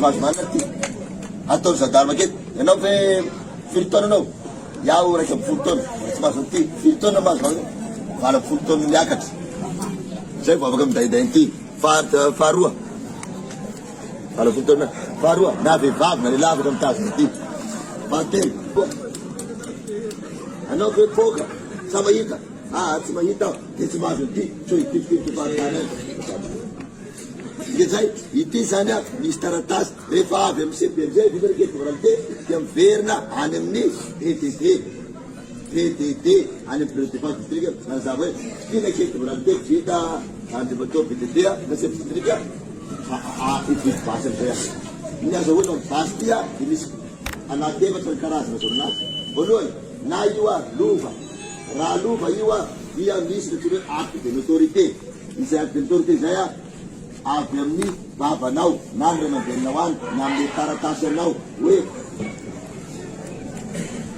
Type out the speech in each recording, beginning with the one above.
mahazo manana ty ataony gendarme aketo ianao ve firy taona anao iaho raiky amby folo taona tsy mahazo ty firy taona mahazo manana vala folo taona miakatra zay vao afaka midaiday ty faharoa vala folo taona faharoa na vehivavy na lehilahy afaka mitazona ty fahatelo anao ve poka sa mahita tsy mahita de tsy mahazo ty so itifitify fahatany ike zay ity zany a misy taratasy rehefa avy amy CPMG vivarakety moralité dia miverina any amin'ny PDD any amin'ny bureau de défense district mazava hoe tinakety moralité vita andrimatao PDD na chef district ividy basy amizay a ny azahoana basy ty a de misy anaty efatra ny karazana zorinasy voalohany na io a lova raha lova io a dia misy le hoe acte de l'autorité misy acte de l'autorité zay a avy amin'ny babanao na ny remandeninao any na amin'ny taratasy anao hoe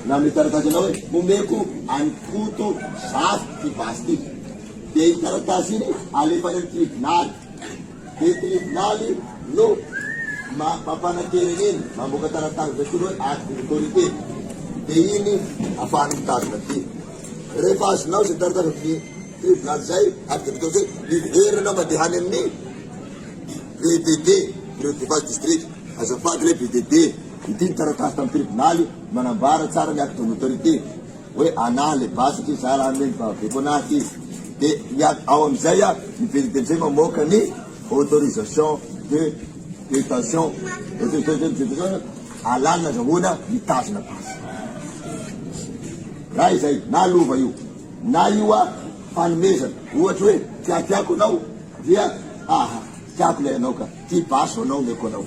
na amin'ny taratasy anao hoe momeko anikoto zafy ty basy ty de i taratasy iny alefany amin'ny tribunaly de tribunaly no mampananteriny iny mamoaka taratasy zay koa hoe acte de l'autorité de iny afahany mitazona ty rehefa azonao zay taratasy amin'ny tribunaly zay acte de l'autorité miverina mandehany amin'ny PDD, bureau de défense district, azafady le PDD, ity ny taratasy tamin'ny tribunaly manambara tsara ny acte de l'autorité hoe anahy le basiky za raha ameny vaveko anahy izy de ao amizay a ny PDD amizay mamoaka ny autorisation de détention alana zahoana mitazona basy raha izay na lova io na io a fanomezana ohatra hoe tiatiako anao dia tiako le anao ka ty basy anao meko anao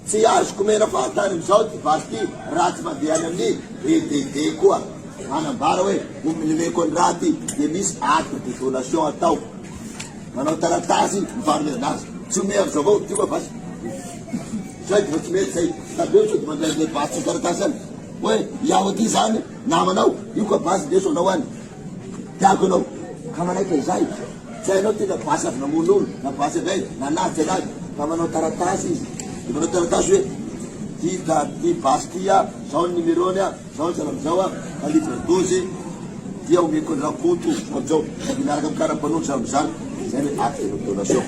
tsy azoko mena fahatany amizao ty basy ty raha tsy mandeha any amin'ny PDD koa manambara hoe omilomeko any raha ty de misy acte de donation atao manao taratasy mifanomezana azy tsy ome amizao avao ty koa basy zay fa tsy mety zay tabeo so de mandeha le basy tsy taratasy any hoe iaho aty zany namanao io koa basy ndeso anao any tiako anao ka manaiky zay zay anao tena basy avy namon'olo na basy avay nanaty anazy fa manao taratasy izy de manao taratasy hoe ty basy ty a zao ny numéroany a zao ny salamizao a ka livre 12 dia omeko ny rapoto amizao minaraka amy karam-panondro salamizany zay hoe acte de donation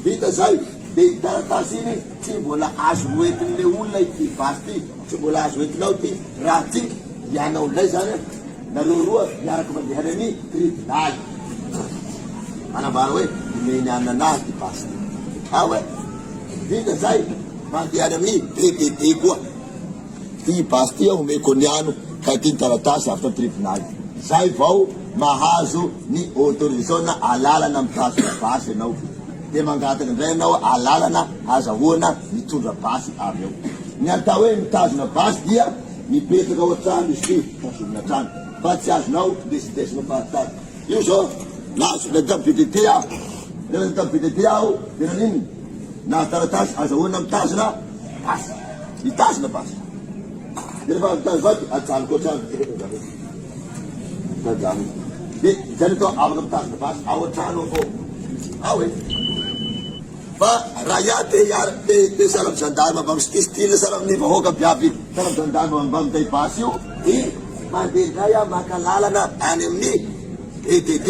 vita zay de i taratasy iny tsy mbola azo hoentin'le olona ity basy ty tsy mbola azo hoentinao ty raha ty ianao lay zany nareo roa miaraka mandehany any tribunaly manambara hoe meny ananahy ty basy ty hoe vita zay mandehany amin'ny PDD koa ty basy ty omeko ny ano ka ty ny taratasy avy tamy tribunaly zay vao mahazo ny autorisation na alalana mitazona basy anao de mangataka ndray anao alalana azahoana mitondra basy avy eo ny atao hoe mitazona basy dia mipetraka ao an-trano izy ty tasomina trano fa tsy azonao desidesina fahatany io zao nazo le tamy PDD aho le tamy PDD aho de naniny na taratasy azahoana mitazona basy mitazona basy de rehefa mitazona basy ajanoko an-trano de zay atao afaka mitazona basy ao an-trano avao ao e fa raha ia te sala amy gendarme mba misitistile sala amin'ny vahoaka biaby sala amy gendarme mba mitay basy io mandeha ndray a maka lalana any amin'ny PDD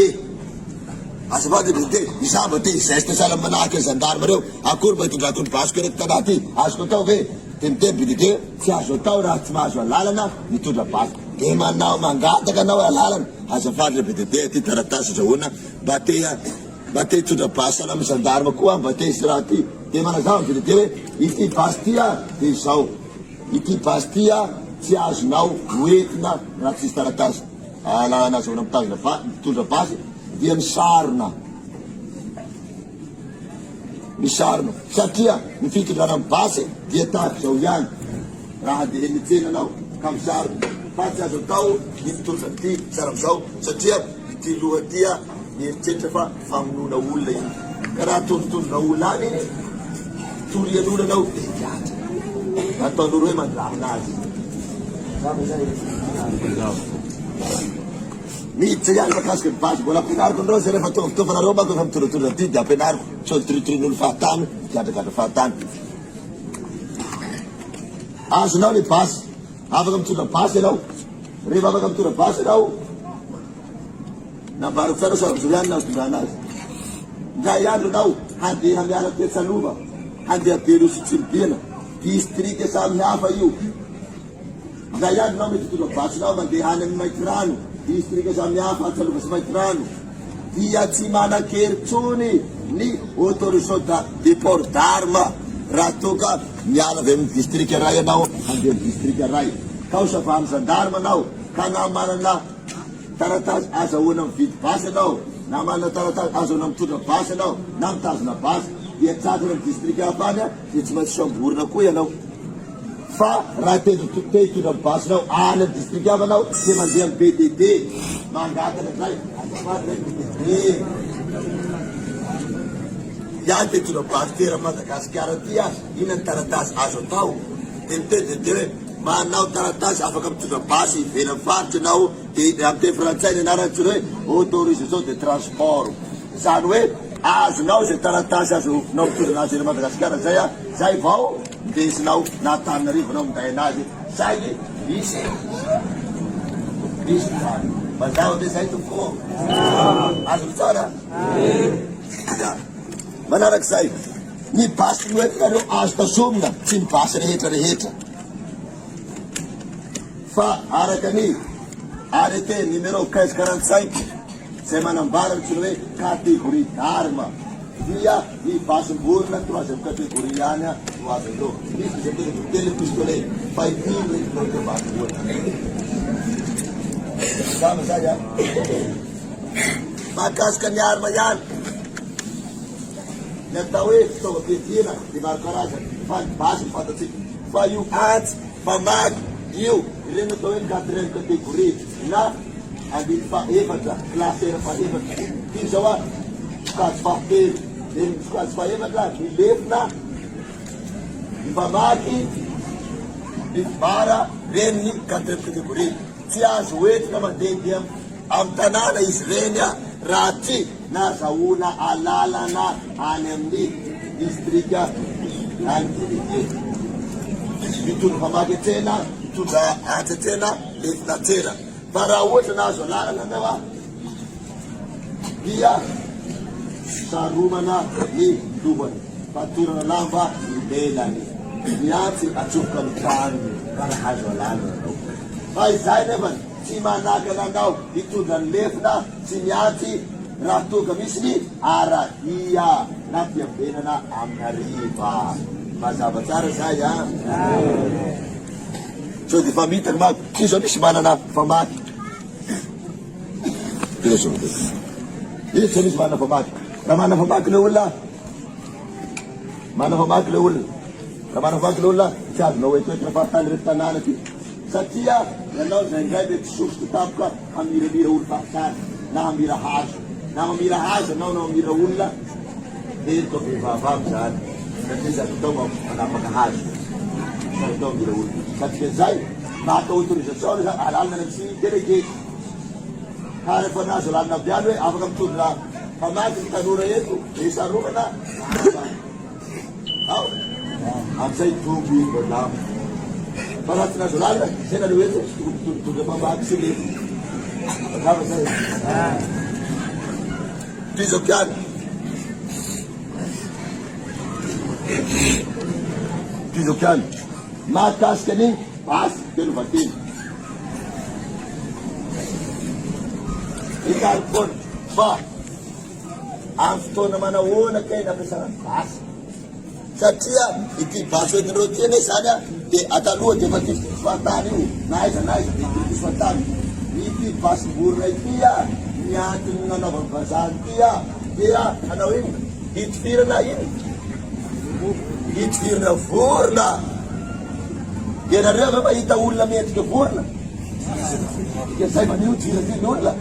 azafady PDD misamba ty geste sala manahaky gendarme reo akory mba hitondrako ny basiko reky tanà ty azoko atao ve de miteny PDD tsy azo atao raha tsy mahazo alalana mitondra basy de manao mangataka anao alalana azafady le PDD ty taratasy zahoana mba te hitondra basy sala amy gendarme koa mba te hisy raha ty de manazava ny PDD hoe ity basy ty a de zao ity basy ty a tsy azonao hoentina raha tsisy taratasy alalana azahoana mitondra basy dia misarona satria ny fitondrana amy basy dia tahako zao ihany raha de mijena anao ka misarona fa tsy azo atao ny mitondra ty sara amizao satria ity loha tya mieritreritra fa famonona olona iny ka raha tondrotondrona olona any iny torian'olona anao de hiatra ataon'olo hoe mandrahona azy miditra ihany makasiky ny basy mbola ampianariko andreo zay rehefa tofanaareo manko efa mitondratondra ty de ampianariko so tiritorian'olo fahatany diadragadra fahatany azonao le basy, afaka mitondra basy ianao, rehefa afaka mitondra basy ianao, nambariko tsara sao zao ihany nahatondrana azy. Ndray andro anao handeha miala Betsalova, handeha Belosytsilibena, district samy hafa io. Ndray andro anao mety mitondra basy nao mandeha hany amin'ny Maitirano, district samy hafa Betsalova sy Maitirano. Dia tsy manan-kery tsony ny autorisation de port d'arme raha toka miala avy amin'ny district iray anao handeha amin'ny district iray. Ka osa fa amin'ny gendarme anao ka na manana taratasy azahoana mividy basy anao, na manana taratasy azahoana mitondra basy anao, na mitazona basy, dia tsatona amin'ny district hafa any dia tsy maintsy samborina koa ianao. Fa raha te hitondra basy anao any amin'ny district hafa anao dia mandeha amin'ny BDD mangatana zay Yan te hitondra basy tera Madagasikara tia, inona ny taratasy azo atao? Dia miteny de hoe manao taratasy afaka mitondra basy ivelany faritra anao, dia amin'ny teny frantsay ny anarany tsony hoe autorisation de transport. Zany hoe azonao zay taratasy azonao mitondra anazy eny Madagasikara zay a, zay vao ndesinao na Antananarivo anao minday anazy. Zay misy mazava be zay tokoa. Azo tsara? Manarak'izay, ny basy noentinareo azo tasomina, tsy ny basy rehetra. Fa araka ny arrêté numéro 1545 zay manambara ny hoe catégorie d'arme dia ny basim-borona 3e catégorie ihany no azo andreo. Misy zay tele pistolet fa itiny ny basim-borona. Sama zay a. Mahakasika ny arma ihany. Ny atao hoe fitaovam-piadiana dia maro karazany, fa ny basy fantatsika. Fa io antsy, famaky, io ireny atao hoe 4e catégorie na andiny faefatra, klasera faefatra. Io zao a sokajy fahatelo, dia ny sokajy faefatra ny lefina, ny famaky, ny fibara, reny ny 4e catégorie. Tsy azo hoentina mandeha amin'ny tanàna izy reny a raha tsy nazahoana alalana any amin'ny district any Didier. Mitondra famaky atsena, mitondra antsy atsena, lefina atsena. Fa raha ohatra nahazo alalana anao a dia saromana ny lohany, fatorana lamba ny lelany, ny antsy atsofoka amin'ny tranony ka nahazo alalana anao. Fa izay nefany tsy manakana anao hitondra ny lefina sy ny antsy raha toka misy ny arahia na fiabenana amin'ariva. Mazava tsara zay a. So dia fa mitany mako, tsy zao misy manana famaky. Io tsy misy manana famaky. Raha manana famaky le olona, manana famaky le olona. Raha manana famaky le olona, tsy azonao hoetoetina fahatany reto tanàna ty. Satria ianao indraindray mety sofoky tapoka hamiramira olo fahatany, na hamira hazo. Na mamira hazo anao na mamira olona, dia tao vehivavavy zany. Satria zany atao manapaka hazo. Atao mamira olona. Satria zay, natao autorisation zany alalana ny tsy délégué. Ka rehefa nazo alalana avy any hoe afaka mitondra famaky ny tanora eto, dia saromana. Ao, amin'izay tombo iny vadamo. Fa raha tsy nazo alalana, zay nareo eto, mitondra famaky sy leto. Mazava zay. Fizokiany. Fizokiany. Mahakasika ny basy telo vateny. Ikarikona fa amin'ny fotoana manahoana kay nampiasana basy. Satria ity basy hoentin'ireo ty ane zany a dia ataloha dia efa ty fisoatany io, na aiza dia ty fisoatany. Ity basim-borona ity a ny antony nanaovany vazany ity a dia anao iny hitifirana iny, hitifirana vorona. Dia nareo ve mahita olona miendrika vorona? Dia zay manio hitifirana olona.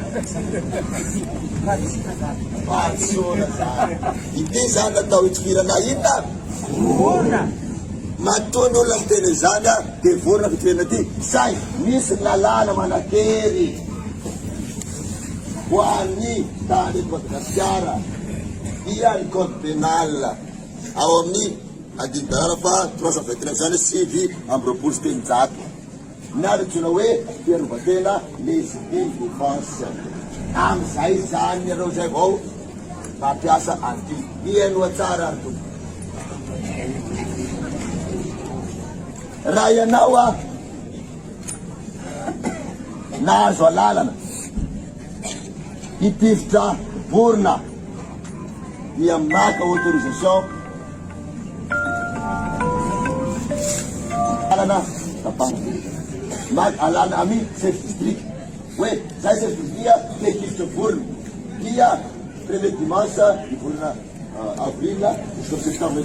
Pasiona zany. Ity zany natao hitifirana inona? Vorona. Matony olona miteny zany a dia vorona fitifirana ty. Say misy lalàna manakery ho an'ny tany eto Madagasikara dia ny code pénal ao amin'ny Andin-dalana fa 329 zany CV amby roapolo sy telonjato. Mianatona hoe fiarovan-tena légitime défense. Amizay zany ianao zay vao mampiasa anty. Mihainoa tsara ary tompoko. Raha ianao nahazo alalana hitifitra vorona dia maka autorisation alana tapana maka alana ami chef district we zay chef district te hitifitra vorona dia premier dimanche ny volana avril jusqu'au septembre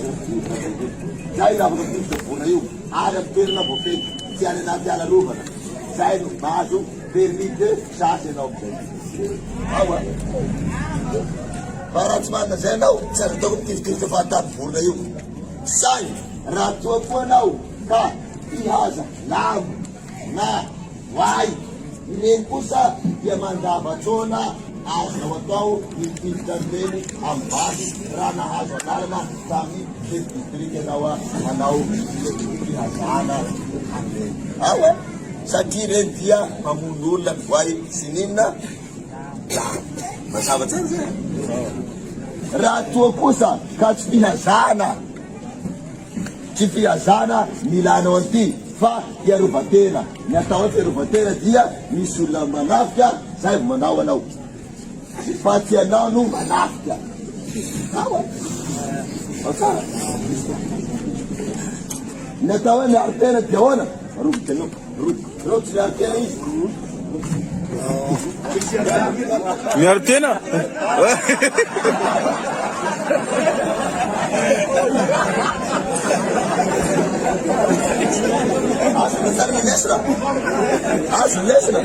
zay raha afaka hitifitra vorona io ary amin'ny toerana voafety tsy any anaty ala rovana zay no mahazo permis de chasse ianao amizay. Awa fa raha tsy manana zay anao tsy azo ataoko mitifitifitra fahatany vorona io. Say raha toa koa anao ka hihaza lamo na voay ireny kosa dia mandavan-tsaona azonao atao mitifitra reny amin'ny basy raha nahazo alalana tamin'ny chef district ianao manao fihazana amreny. Awa satria reny dia mamono olona ny voay sy ninona mazava tsara zay. Raha toa kosa ka tsy fihazana milanao anty fa hiarovan-tena. Ny atao hoe fiarovan-tena dia misy olona manafika zay vo manao anao fa tsy anao no manafika. Awa tsara ny atao hoe miaro-tena dia ahoana robotra anao reo tsy miaro-tena izy miaro tena azo lesina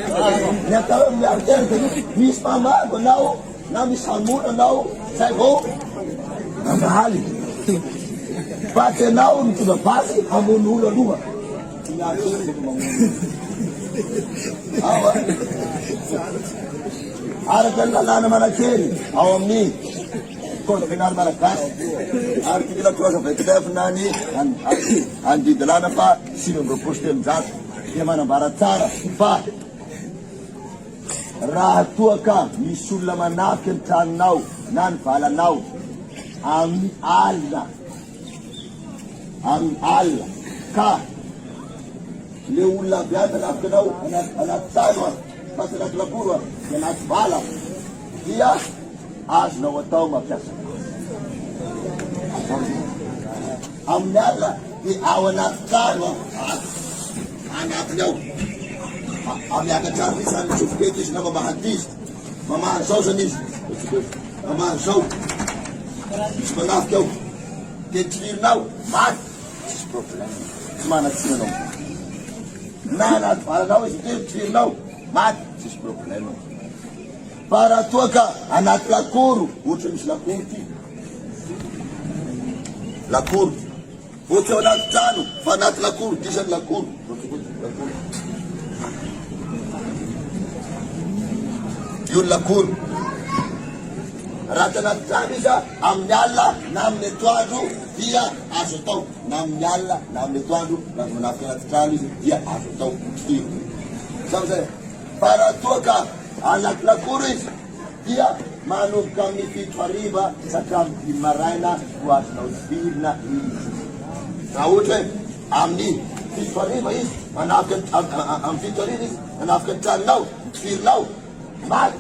ny atao hoe miaro-tena dia misy mamago anao na misy hamono anao zay vao mamahaly fa tsy anao mitondra basy hamono olo aloha araka ny lalàna manakely ao amin'ny code pénal malagasy article 329 na ny andidilana fa 5 dia manambara tsara fa raha toa ka misy olona manafika ny tranonao na ny valanao amin'ny alina ka le olona avy azy anafika anao anaty trano fa tsy anaty lakoro dia anaty vala dia azonao atao mampiasa amin'ny alina dia ao anaty trano anatiny ao amiakatrano misy any tsofokety izy na mamahady izy mamahany zao zany izy mamahany zao misy manafika ao dia tiririnao maty tsisy problème tsy manatsinanao na anaty valanao izy dia tiririnao maty tsisy problème. Fa raha toa ka anaty lakoro ohatra misy lakoro ty lakoro ohatra anaty trano fa anaty lakoro disany lakoro io lakoro raha ty anaty trano izy amin'ny alina na amin'ny atoandro dia azo atao na amin'ny alina na amin'ny atoandro raha manafika anaty trano izy dia azo atao zao zay. Fa raha toa ka anaty lakoro izy dia manomboka amin'ny 7:00 satramin'ny 5 maraina ho azonao virina izy. Raha ohatra hoe amin'ny 7:00 izy manafika amin'ny 7:00 izy manafika ny tranonao virinao maty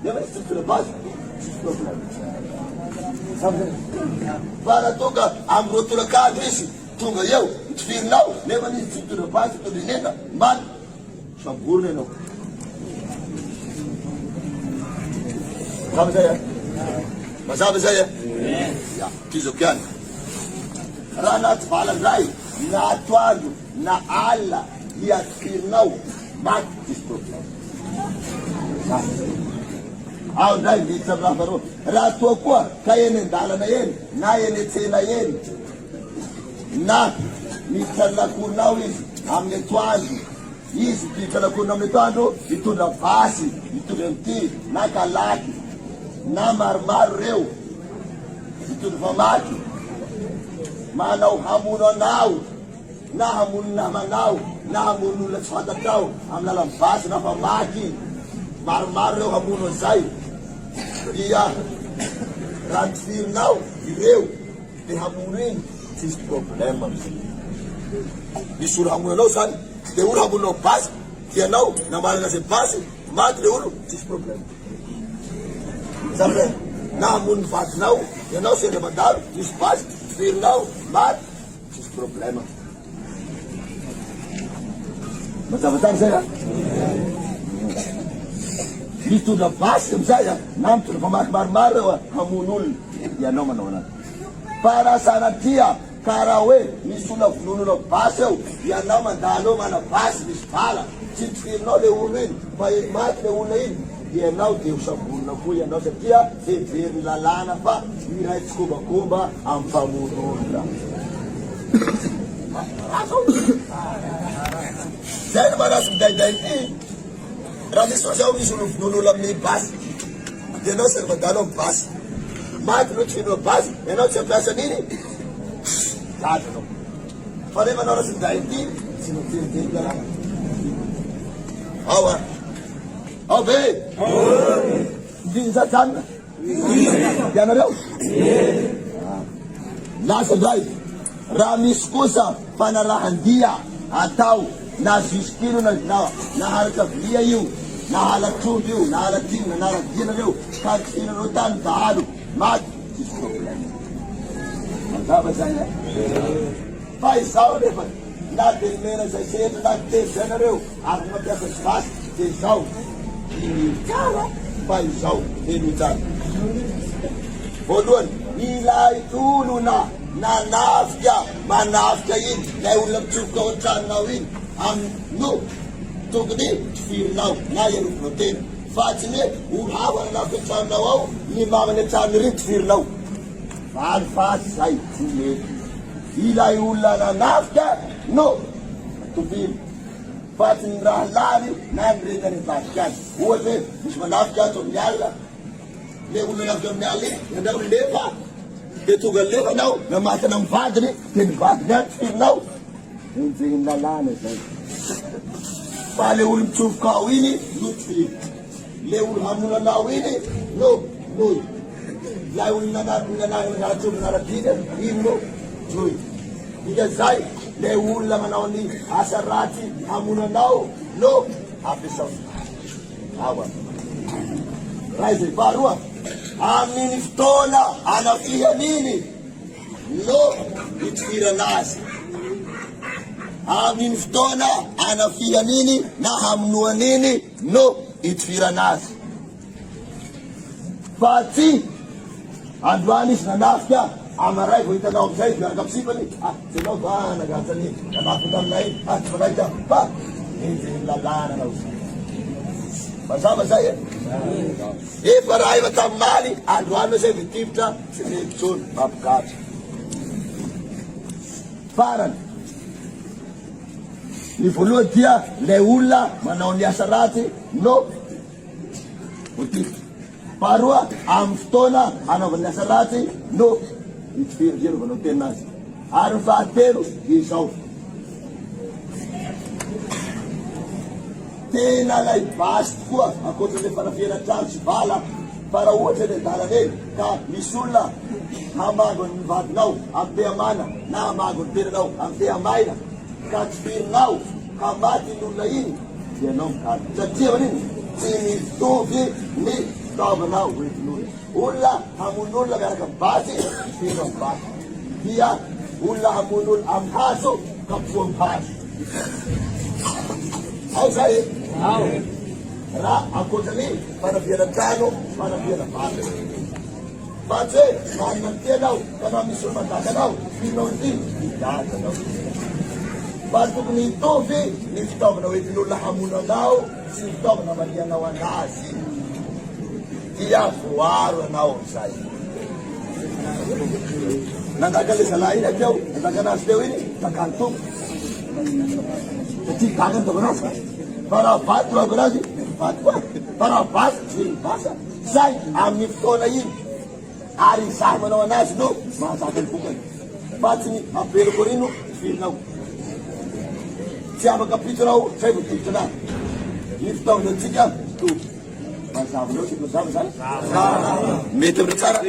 dia hoe structure base fa raha toa ka amin'ny rotolakadro izy tonga eo mitivirinao nefa izy structure base todrinena maty saborina ianao. Mazava zay ya kizako ihany raha anaty valandray na atoandro na alina hiatirinao maty tsisy problème. Ao ndray miditra amin'ny raha varao raha toa koa ka eny an-dalana eny na eny an-tsena eny na miditra ny lakoronao izy amin'ny atoandro izy miditra lakoronao amin'ny atoandro mitondra vasy mitondra amity na kalaky na maromaro reo mitondra famaky manao hamono anao na hamono namanao na hamono olona tsy fantatrao amin'ny alalan'ny basy na famaky maromaro reo hamono an'izay dia raha tifirinao ireo de hamono iny tsisy problème amizay. Misy olo hamono anao zany de olo hamonao basy tianao namarana zay basy maty le olo tsisy problème zany na hamono ny vadinao ianao sendra mandalo misy basy tifirinao maty tsisy problème. Mazava-tsara zay a mitondra basy amizay a na mitondra famaky maromaro eo a hamono olona ianao manao anazy fa raha sanatia karaha hoe misy olona vonononao basy eo ianao mandalo eo mana basy misy vala tsy tifirinao le olona iny fa maty le olona iny ianao de ho sambolona koa ianao satria heveriny lalàna fa iray tsy kombakomba amin'ny famono olona. Zay no manasy midaiday ty raha misy fazao misy olo vonon'olo amin'ny basy de ianao sady mandalo amin'ny basy maty no tsy firinao basy ianao tsy ampiasa an'iny dady anao fa rehefa anao raha sy miday ty tsy miteriteny lalàna ao a ao be ndinzatanina ianareo lasa ndray raha misy kosa fanarahandia atao na juskino na harakavia io na halatromby io na halatinina na haladianareo ka tifinareo tany dahalo maty tsisy problème mazava zay fa izao nefa na de mena zay sendra na teny zanareo ary mampiasa tsy basy de izao tsara fa izao eno tsara voalohany ilay tolona nanafika manafika iny lay olona mitsofoka ao an-tranonao iny no tokony tifirinao na iarovinao tena fa tsy hoe olo hafa nanafika an-tranonao ao ny mamany an-trano riny tifirinao falifaty zay tsy mety ilay olona nanafika no toviny fa tsy ny raha lany na nyrenany vasika azy ohatra hoe misy manafika ato amin'ny alina le olona nanafika amin'ny alina iny andao lefa de tonga lefa anao namatana amin'ny vadiny de ny vadiny any tifirinao enjegny lalàna zay fa le olo mitsofoka ao iny no tifiny le olo hamono anao iny no noy lay olo nanatsomy naradina iny no joy ika zay le olona manao ny asa ratsy hamono anao no ampiasao awa raha izay faharoa amin'ny fotoana anafihan'iny no itifiran'azy amin'ny fotoana anafihan'iny na hamonoan'iny no itifiran'azy fa tsy androany izy nanafika amaray vo hitanao amizay miaraka amsipany zanao fa nagatsany nanafika taminay tsy fanahita fa enjeny lalàna anao mazava zay efa raha efa tamy maly androany zay mitivitra tsy mety tsony mampikatra farany ny voalohany dia lay olona manao ny asa ratsy no voativitra faharoa amin'ny fotoana anaovan'ny asa ratsy no itifiry zay vanao tenazy ary fahatelo izao tena lay basy tokoa akoatrany fanafiana trano sy vala fa raha ohatra ny dalana eny ka misy olona hamago ny vadinao amin'ny teamana na hamago ny tenanao amin'ny teamaina ka tifirinao ka maty ny olona iny dia anao mikady satria maniny tsy mitovy ny fitaovanao hoentin'olona olona hamono olona miaraka basy tifirinao amin'ny basy dia olona hamono olona amin'ny hazo ka mpoa amin'ny hazo ao zay raha akoatrany fanafiana trano fanafiana basy fa tsy hoe manina ny tenao ka na misy olo mandaka anao tifirinao ity midaka anao fa tokony hitovy ny fitaovana hoentin'olona hamono anao sy ny fitaovana manianao anazy dia voaro anao amizay nandaka le zalahy iny akeo nandaka anazy teo iny takany tompo satria gaka ny tavanazy fa raha vaty raha anazy vaty koa fa raha basy tsy mibasa zay amin'ny fotoana iny ary izahy manao anazy no mahazaka ny vokany fatsiny ampeloko rino filinao tsy afaka pitonao zay vo pitona ny fitaovanatsika to mazavinao tsy mazava zany mety aminao tsara